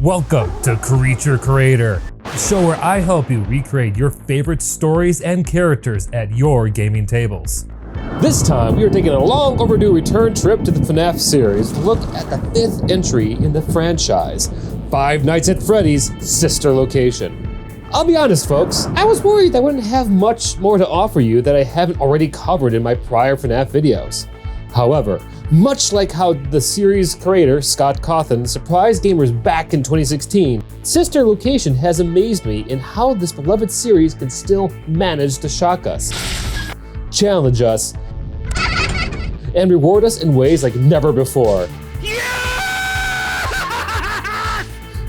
Welcome to Creature Creator, the show where I help you recreate your favorite stories and characters at your gaming tables. This time, we are taking a long overdue return trip to the FNAF series to look at the 5th entry in the franchise, Five Nights at Freddy's sister location. I'll be honest, folks, I was worried I wouldn't have much more to offer you that I haven't already covered in my prior FNAF videos. However, much like how the series creator, Scott Cawthon, surprised gamers back in 2016, Sister Location has amazed me in how this beloved series can still manage to shock us, challenge us, and reward us in ways like never before.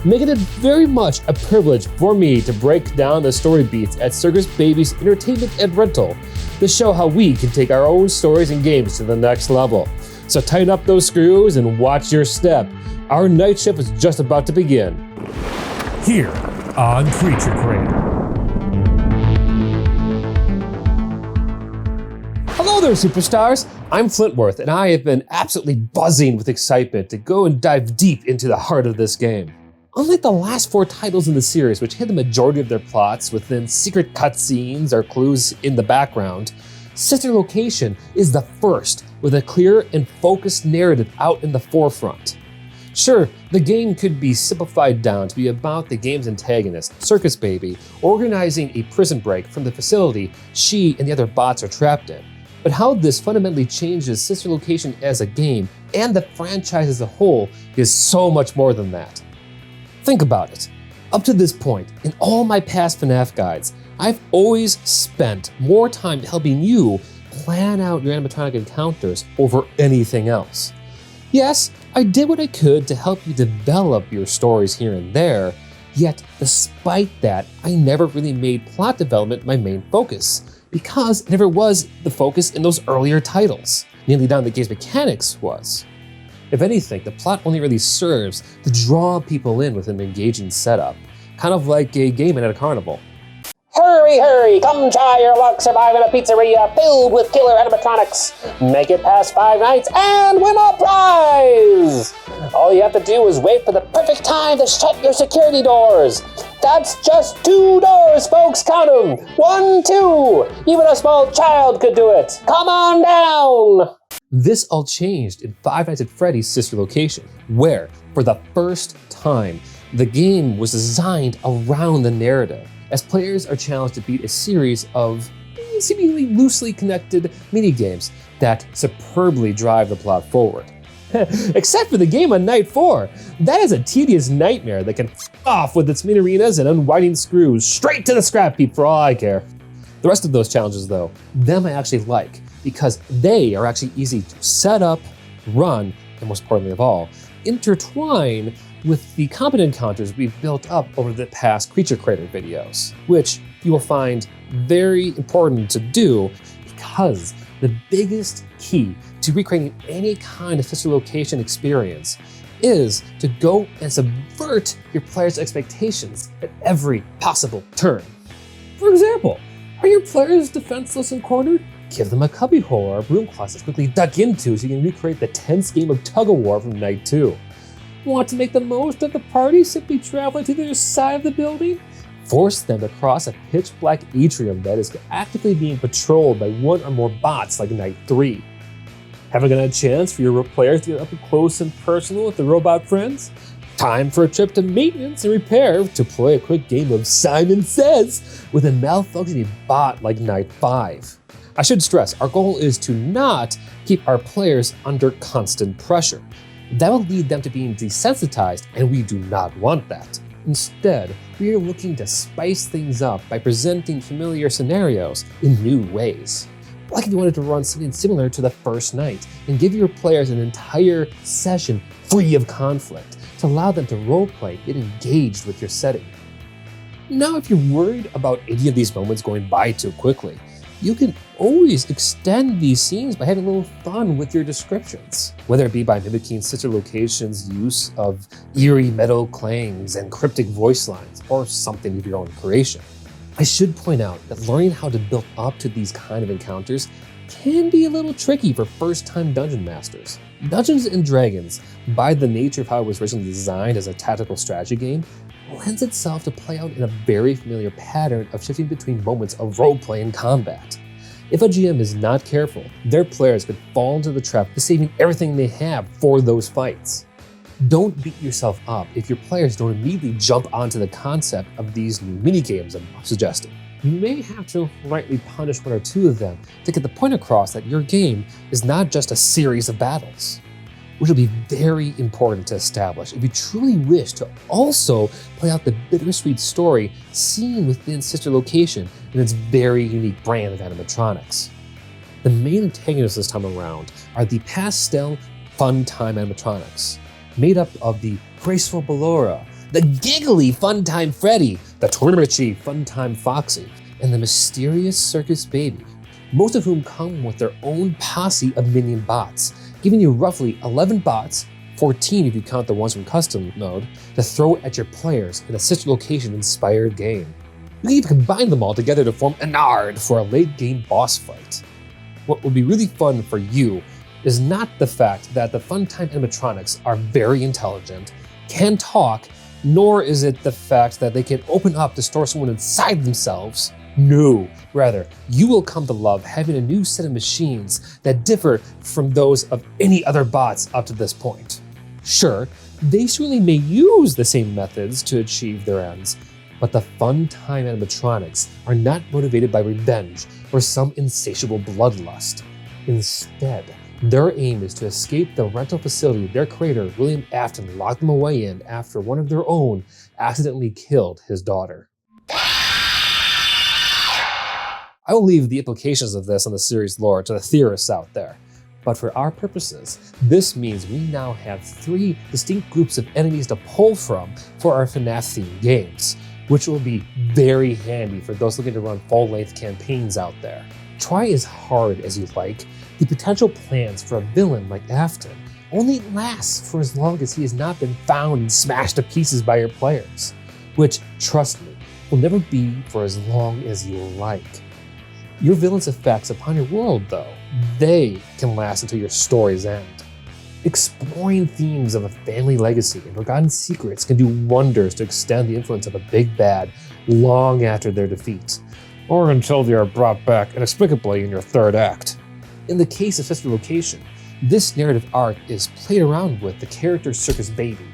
Making it very much a privilege for me to break down the story beats at Circus Baby's Entertainment and Rental to show how we can take our own stories and games to the next level. So tighten up those screws and watch your step. Our night shift is just about to begin. Here on Creature Creator. Hello there, superstars. I'm Flintworth, and I have been absolutely buzzing with excitement to go and dive deep into the heart of this game. Unlike the last 4 titles in the series, which hid the majority of their plots within secret cutscenes or clues in the background, Sister Location is the first with a clear and focused narrative out in the forefront. Sure, the game could be simplified down to be about the game's antagonist, Circus Baby, organizing a prison break from the facility she and the other bots are trapped in. But how this fundamentally changes Sister Location as a game and the franchise as a whole is so much more than that. Think about it. Up to this point, in all my past FNAF guides, I've always spent more time helping you plan out your animatronic encounters over anything else. Yes, I did what I could to help you develop your stories here and there, yet despite that, I never really made plot development my main focus, because it never was the focus in those earlier titles. Nailing down the game's mechanics was. If anything, the plot only really serves to draw people in with an engaging setup, kind of like a game at a carnival. Hurry, hurry, come try your luck surviving a pizzeria filled with killer animatronics. Make it past 5 nights and win a prize! All you have to do is wait for the perfect time to shut your security doors. That's just 2 doors, folks, count them. 1, 2, even a small child could do it. Come on down! This all changed in Five Nights at Freddy's sister location, where, for the first time, the game was designed around the narrative, as players are challenged to beat a series of seemingly loosely connected minigames that superbly drive the plot forward. Except for the game on night 4. That is a tedious nightmare that can f off with its mini arenas and unwinding screws straight to the scrap heap for all I care. The rest of those challenges though, them I actually like, because they are actually easy to set up, run, and most importantly of all, intertwine with the competent encounters we've built up over the past Creature Creator videos, which you will find very important to do because the biggest key to recreating any kind of sister location experience is to go and subvert your players' expectations at every possible turn. For example, are your players defenseless and cornered? Give them a cubbyhole or a broom closet to quickly duck into so you can recreate the tense game of tug-of-war from night 2. Want to make the most of the party simply traveling to the other side of the building? Force them to cross a pitch-black atrium that is actively being patrolled by 1 or more bots like night 3. Haven't got a chance for your players to get up close and personal with their robot friends? Time for a trip to maintenance and repair to play a quick game of Simon Says with a malfunctioning bot like night 5. I should stress, our goal is to not keep our players under constant pressure. That will lead them to being desensitized, and we do not want that. Instead, we are looking to spice things up by presenting familiar scenarios in new ways. Like if you wanted to run something similar to the first night and give your players an entire session free of conflict to allow them to roleplay, get engaged with your setting. Now, if you're worried about any of these moments going by too quickly, you can always extend these scenes by having a little fun with your descriptions, whether it be by mimicking sister locations' use of eerie metal clangs and cryptic voice lines, or something of your own creation. I should point out that learning how to build up to these kind of encounters can be a little tricky for first-time dungeon masters. Dungeons & Dragons, by the nature of how it was originally designed as a tactical strategy game, lends itself to play out in a very familiar pattern of shifting between moments of roleplay and combat. If a GM is not careful, their players could fall into the trap of saving everything they have for those fights. Don't beat yourself up if your players don't immediately jump onto the concept of these new minigames I'm suggesting. You may have to lightly punish one or two of them to get the point across that your game is not just a series of battles, which will be very important to establish if you truly wish to also play out the bittersweet story seen within Sister Location and its very unique brand of animatronics. The main antagonists this time around are the pastel Funtime animatronics, made up of the graceful Ballora, the giggly Funtime Freddy, the twitchy Funtime Foxy, and the mysterious Circus Baby, most of whom come with their own posse of minion bots, giving you roughly 11 bots, 14 if you count the ones from custom mode, to throw at your players in a Sister Location inspired game. You can even combine them all together to form an Ard for a late game boss fight. What will be really fun for you is not the fact that the Funtime animatronics are very intelligent, can talk, nor is it the fact that they can open up to store someone inside themselves. No, rather, you will come to love having a new set of machines that differ from those of any other bots up to this point. Sure, they certainly may use the same methods to achieve their ends, but the Funtime animatronics are not motivated by revenge or some insatiable bloodlust. Instead, their aim is to escape the rental facility their creator, William Afton, locked them away in after one of their own accidentally killed his daughter. I will leave the implications of this on the series lore to the theorists out there, but for our purposes, this means we now have 3 distinct groups of enemies to pull from for our FNAF-themed games, which will be very handy for those looking to run full-length campaigns out there. Try as hard as you like, the potential plans for a villain like Afton only lasts for as long as he has not been found and smashed to pieces by your players, which, trust me, will never be for as long as you like. Your villain's effects upon your world, though, they can last until your story's end. Exploring themes of a family legacy and forgotten secrets can do wonders to extend the influence of a big bad long after their defeat, or until they are brought back inexplicably in your 3rd act. In the case of Sister Location, this narrative arc is played around with the character Circus Baby,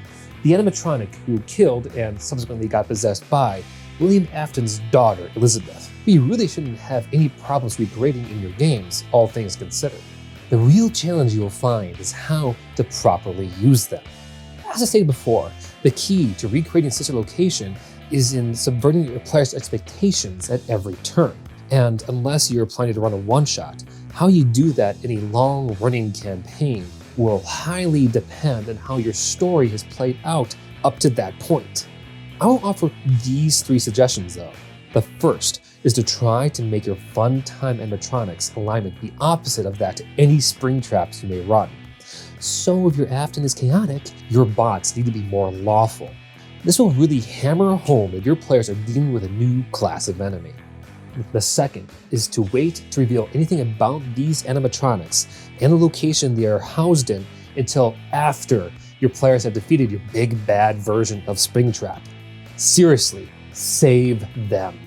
the animatronic who killed and subsequently got possessed by William Afton's daughter, Elizabeth. But you really shouldn't have any problems recreating in your games, all things considered. The real challenge you will find is how to properly use them. As I stated before, the key to recreating Sister Location is in subverting your players' expectations at every turn. And unless you're planning to run a one-shot, how you do that in a long-running campaign will highly depend on how your story has played out up to that point. I will offer these 3 suggestions though. The first is to try to make your Funtime animatronics alignment the opposite of that to any spring traps you may run. So if your Afton is chaotic, your bots need to be more lawful. This will really hammer home if your players are dealing with a new class of enemy. The second is to wait to reveal anything about these animatronics and the location they are housed in until after your players have defeated your big bad version of Springtrap. Seriously, save them.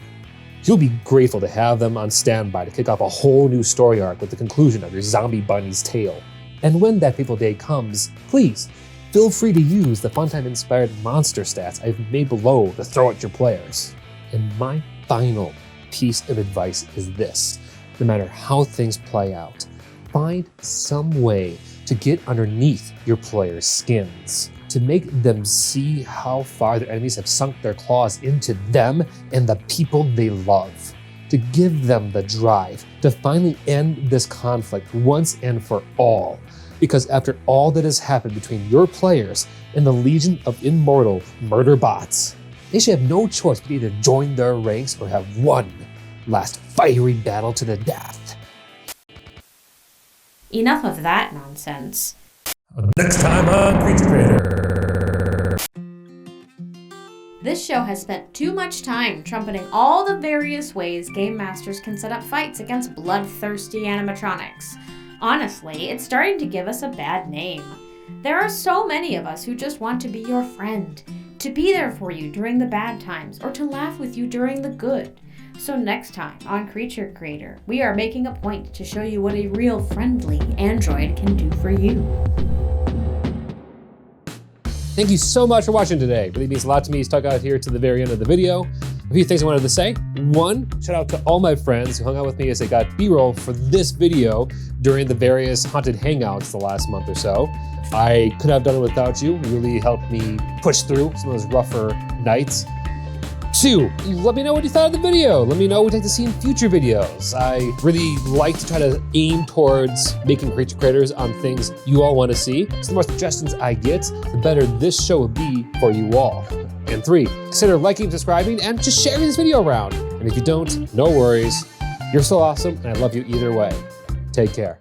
You'll be grateful to have them on standby to kick off a whole new story arc with the conclusion of your zombie bunny's tale. And when that fateful day comes, please feel free to use the Funtime-inspired monster stats I've made below to throw at your players. And my final piece of advice is this: no matter how things play out, find some way to get underneath your players' skins, to make them see how far their enemies have sunk their claws into them and the people they love, to give them the drive to finally end this conflict once and for all. Because after all that has happened between your players and the legion of immortal murder bots, they should have no choice but either join their ranks or have one last fiery battle to the death. Enough of that nonsense. Next time on Creature Creator. This show has spent too much time trumpeting all the various ways game masters can set up fights against bloodthirsty animatronics. Honestly, it's starting to give us a bad name. There are so many of us who just want to be your friend, to be there for you during the bad times, or to laugh with you during the good. So next time on Creature Creator, we are making a point to show you what a real friendly android can do for you. Thank you so much for watching today. Really means a lot to me. Stuck out here to the very end of the video. A few things I wanted to say. One, shout out to all my friends who hung out with me as I got B-roll for this video during the various haunted hangouts the last month or so. I could have done it without you. You really helped me push through some of those rougher nights. Two, let me know what you thought of the video. Let me know what you'd like to see in future videos. I really like to try to aim towards making Creature Creators on things you all want to see. So the more suggestions I get, the better this show will be for you all. And three, consider liking, subscribing, and just sharing this video around. And if you don't, no worries. You're so awesome, and I love you either way. Take care.